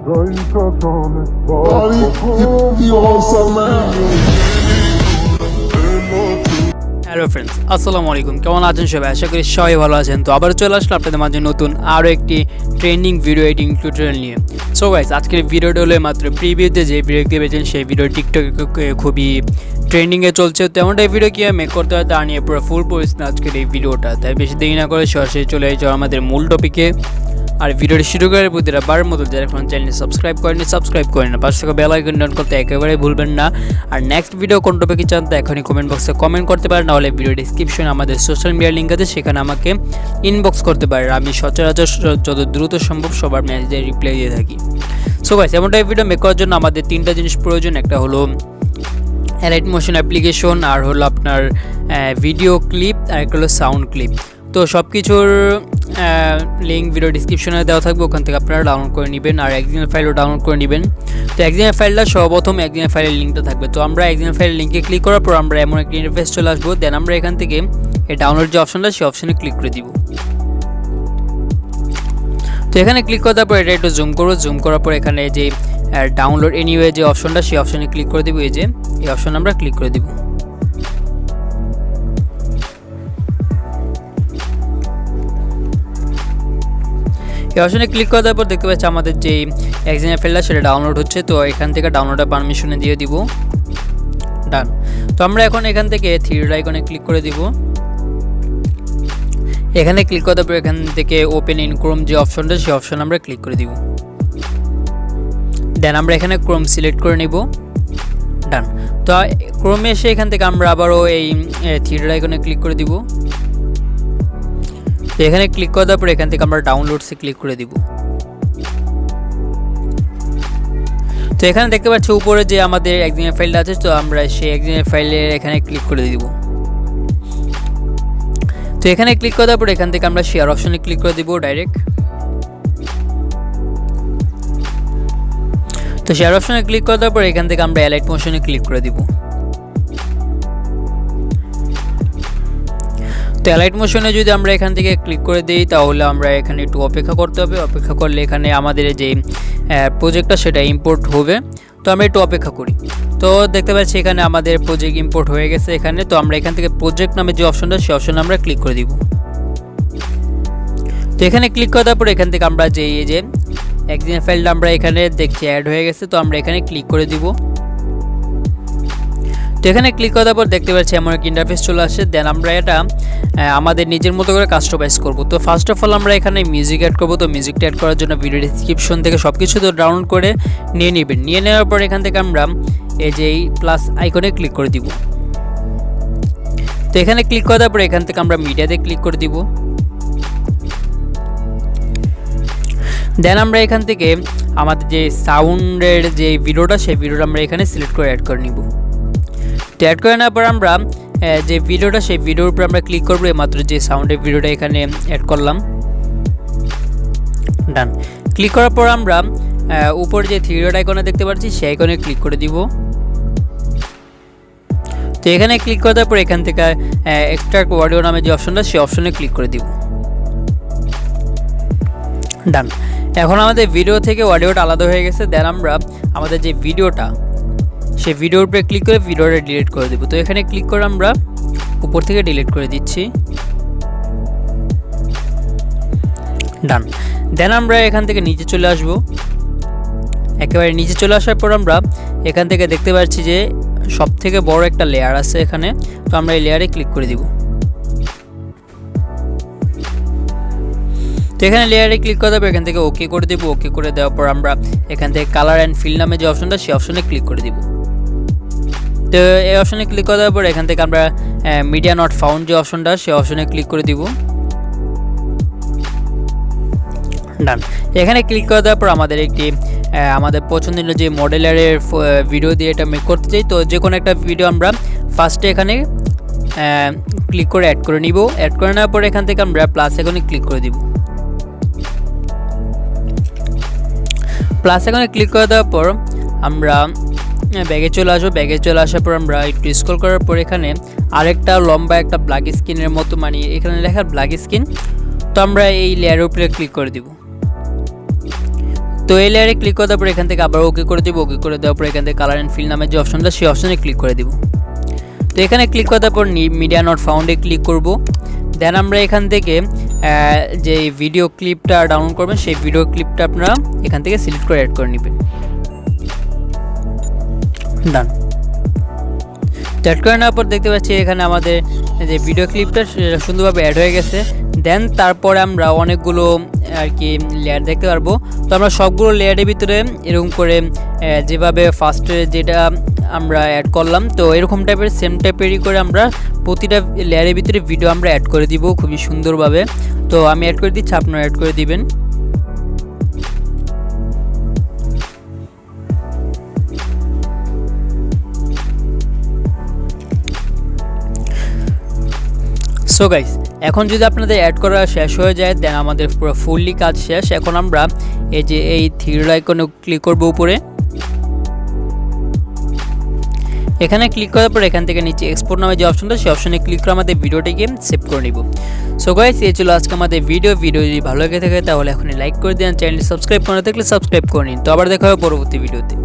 Hello friends, আসসালামু আলাইকুম। কেমন আছেন সবাই? আশা করি সবাই ভালো আছেন। তো আবার চলে আসলাম আপনাদের মাঝে নতুন আরও একটি ট্রেন্ডিং ভিডিও এডিটিং টিউটোরিয়াল নিয়ে। সো গাইস, আজকের ভিডিওটা হলো মাত্র প্রিভিউতে যে ভিডিও পেয়েছেন সেই ভিডিও টিকটকে খুবই ট্রেন্ডিংয়ে চলছে। তেমনটা এই ভিডিও কীভাবে মেক করতে হয় তা নিয়ে পুরো ফুল পরিস্থিতি আজকের এই ভিডিওটা। তাই বেশি দেরি না করে সরাসরি চলে যাও আমাদের মূল টপিকে। আর ভিডিওটি শুরু করার প্রতিটা বারের মতো যারা এখন চ্যানেলটি সাবস্ক্রাইব করেন না, পাশে থাকা বেল আইকন ডান করতে একেবারে ভুলবেন না। আর নেক্সট ভিডিও কোন টপিকে চান তা এখনই কমেন্ট বক্সে কমেন্ট করতে পারেন, নাহলে ভিডিও ডিসক্রিপশনে আমাদের সোশ্যাল মিডিয়া লিঙ্ক আছে, সেখানে আমাকে ইনবক্স করতে পারেন। আমি সচরাচর যত দ্রুত সম্ভব সবার মেসেজে রিপ্লাই দিয়ে থাকি। সো গাইস, এমনটা এই ভিডিও মেক করার জন্য আমাদের তিনটা জিনিস প্রয়োজন। একটা হলো অ্যালাইট মোশন অ্যাপ্লিকেশন, আর হলো আপনার ভিডিও ক্লিপ, আর একটা হলো সাউন্ড ক্লিপ। তো সব কিছুর লিঙ্ক ভিডিও ডিসক্রিপশনে দেওয়া থাকবে, ওখান থেকে আপনারা ডাউনলোড করে নেবেন। আর এক্সএমএল ফাইলও ডাউনলোড করে নেবেন। তো এক্সএমএল ফাইলটা সর্বপ্রথম এক্সএমএল ফাইলের লিঙ্কটা থাকবে। তো আমরা এক্সএমএল ফাইলের লিঙ্কে ক্লিক করার পর আমরা এমন একটা ইন্টারফেস চলে আসবো। দেন আমরা এখান থেকে এই ডাউনলোড যে অপশনটা, সেই অপশনে ক্লিক করে দিব। তো এখানে ক্লিক করার পর এটা একটু জুম করবো। জুম করার পর এখানে যে ডাউনলোড এনিওয়ে যে অপশনটা, সেই অপশনে ক্লিক করে দিব। এই যে এই অপশন আমরা ক্লিক করে দিব। এই অপশনে ক্লিক করার পর দেখতে পাচ্ছি আমাদের যে এক্সএমএল ফাইলটা সেটা ডাউনলোড হচ্ছে। তো এখান থেকে ডাউনলোডের পারমিশনে দিয়ে দিব। ডান। তো আমরা এখন এখান থেকে থ্রি আইকনে ক্লিক করে দিব। এখানে ক্লিক করার পর এখান থেকে ওপেন ইন ক্রোম যে অপশনটা, সেই অপশন আমরা ক্লিক করে দিব। দেন আমরা এখানে ক্রোম সিলেক্ট করে নিব। ডান। তো ক্রোমে এসে এখান থেকে আমরা আবারও এই থ্রি আইকনে ক্লিক করে দিব। তো এখানে ক্লিক করার পর এখান থেকে আমরা ডাউনলোডসে ক্লিক করে দিব। তো এখানে দেখতে পাচ্ছি উপরে যে আমাদের এক্সএমএল ফাইলটা আছে, তো আমরা সেই এক্সএমএল ফাইলে এখানে ক্লিক করে দিব। তো এখানে ক্লিক করার পর এখান থেকে আমরা শেয়ার অপশনে ক্লিক করে দিব ডাইরেক্ট। তো শেয়ার অপশনে ক্লিক করার পর এখান থেকে আমরা অ্যালাইট মোশনে ক্লিক করে দিব। তো অ্যালাইট মোশনে যদি আমরা এখান থেকে ক্লিক করে দিই, তাহলে আমরা এখানে একটু অপেক্ষা করতে হবে। অপেক্ষা করলে এখানে আমাদের যে প্রজেক্টটা সেটা ইম্পোর্ট হবে। তো আমরা একটু অপেক্ষা করি। তো দেখতে পাচ্ছি এখানে আমাদের প্রজেক্ট ইম্পোর্ট হয়ে গেছে এখানে। তো আমরা এখান থেকে প্রজেক্ট নামে যে অপশনটা, সেই অপশনে আমরা ক্লিক করে দিব। তো এখানে ক্লিক করার পর এখান থেকে আমরা যে এই যে এক্সএমএল ফাইলটা আমরা এখানে দেখছি অ্যাড হয়ে গেছে। তো আমরা এখানে ক্লিক করে দিব। তো এখানে ক্লিক করার পর দেখতে পাচ্ছি এমন একটা ইন্টারফেস চলে আসছে। দেন আমরা এটা আমাদের নিজের মতো করে কাস্টমাইজ করব। তো ফার্স্ট অফ অল আমরা এখানে মিউজিক অ্যাড করব। তো মিউজিকটা অ্যাড করার জন্য ভিডিও ডিসক্রিপশন থেকে সব কিছু তো ডাউনলোড করে নিয়ে নেবেন। নিয়ে নেওয়ার পর এখান থেকে আমরা এই যে এই প্লাস আইকনে ক্লিক করে দিব। তো এখানে ক্লিক করার পর এখান থেকে আমরা মিডিয়াতে ক্লিক করে দিব। দেন আমরা এখান থেকে আমাদের যে সাউন্ডের যে ভিডিওটা, সেই ভিডিওটা আমরা এখানে সিলেক্ট করে অ্যাড করে নিব। তো অ্যাড করে নেওয়ার পর আমরা যে ভিডিওটা, সেই ভিডিওর উপর আমরা ক্লিক করবো। মাত্র যে সাউন্ডের ভিডিওটা এখানে অ্যাড করলাম। ডান। ক্লিক করার পর আমরা উপর যে থ্রি ডট আইকনে দেখতে পাচ্ছি, সেই আইকনে ক্লিক করে দিব। তো এখানে ক্লিক করার পর এখান থেকে এক্সট্রাক্ট অডিও নামে যে অপশনটা, সেই অপশনে ক্লিক করে দিব। ডান। এখন আমাদের ভিডিও থেকে অডিওটা আলাদা হয়ে গেছে। দেন আমরা আমাদের যে ভিডিওটা, সেই ভিডিওর উপরে ক্লিক করে ভিডিওটা ডিলিট করে দেব। তো এখানে ক্লিক করে আমরা উপর থেকে ডিলিট করে দিচ্ছি। ডান। দেন আমরা এখান থেকে নিচে চলে আসব। একেবারে নিচে চলে আসার পর আমরা এখান থেকে দেখতে পাচ্ছি যে সব থেকে বড় একটা লেয়ার আছে এখানে। তো আমরা এই লেয়ারে ক্লিক করে দিব। তো এখানে লেয়ারে ক্লিক করে দেবো। এখান থেকে ওকে করে দেবো। ওকে করে দেওয়ার পর আমরা এখান থেকে কালার অ্যান্ড ফিল নামে যে অপশনটা, সেই অপশনে ক্লিক করে দিব। তো এই অপশনে ক্লিক করে দেওয়ার পর এখান থেকে আমরা মিডিয়া নট ফাউন্ড যে অপশনটা, সেই অপশনে ক্লিক করে দিব। ডান। এখানে ক্লিক করে দেওয়ার পর আমাদের একটি আমাদের পছন্দের যে মডেলারের ভিডিও দিয়ে এটা মেক করতে চাই। তো যে কোনো একটা ভিডিও আমরা ফার্স্টে এখানে ক্লিক করে অ্যাড করে নিব। অ্যাড করে নেওয়ার পর এখান থেকে আমরা প্লাস আইকনে ক্লিক করে দিব। প্লাস আইকনে ক্লিক করে দেওয়ার পর আমরা ব্যাগে চলে আসবো। ব্যাগে চলে আসার পর আমরা একটু স্ক্রল করার পর এখানে আরেকটা লম্বা একটা ব্ল্যাক স্ক্রিনের মতো, মানে এখানে লেখা ব্ল্যাক স্ক্রিন। তো আমরা এই লেয়ারের উপরে ক্লিক করে দিব। তো এই লেয়ারে ক্লিক করার পর এখান থেকে আবার ওকে করে দিব। ওকে করে দেওয়ার পর এখান থেকে কালার অ্যান্ড ফিল নামের যে অপশনটা সেই অপশনে ক্লিক করে দিব। তো এখানে ক্লিক করার পর মিডিয়া নট ফাউন্ডে ক্লিক করব। দেন আমরা এখান থেকে যে ভিডিও ক্লিপটা ডাউনলোড করবেন সেই ভিডিও ক্লিপটা আপনারা এখান থেকে সিলেক্ট করে অ্যাড করে নেবেন। ডান। অ্যাড করে নেওয়ার পর দেখতে পাচ্ছি এখানে আমাদের যে ভিডিও ক্লিপটা সুন্দরভাবে অ্যাড হয়ে গেছে। দেন তারপরে আমরা অনেকগুলো আর কি লেয়ার দেখতে পারবো। তো আমরা সবগুলো লেয়ারের ভিতরে এরকম করে যেভাবে ফার্স্টে যেটা আমরা অ্যাড করলাম, তো এরকম টাইপের সেম টাইপেরই করে আমরা প্রতিটা লেয়ারের ভিতরে ভিডিও আমরা অ্যাড করে দিব খুবই সুন্দরভাবে। তো আমি অ্যাড করে দিচ্ছি, আপনারা অ্যাড করে দিবেন। সো গাইস, এখন যদি আপনাদের অ্যাড করা শেষ হয়ে যায় দেন আমাদের পুরো ফুললি কাজ শেষ। এখন আমরা এই যে এই থ্রি আইকনে ক্লিক করব উপরে। এখানে ক্লিক করার পর এখান থেকে নিচে এক্সপোর্ট নামে যে অপশনটা সেই অপশনে ক্লিক করে আমাদের ভিডিওটিকে সেভ করে নিব। সো গাইস, এই ছিল আজকে আমাদের ভিডিও যদি ভালো লেগে থাকে তাহলে এখনই লাইক করে দিন, চ্যানেলটি সাবস্ক্রাইব করে না থাকলে সাবস্ক্রাইব করে নিন। তো আবার দেখা হবে পরবর্তী ভিডিওতে।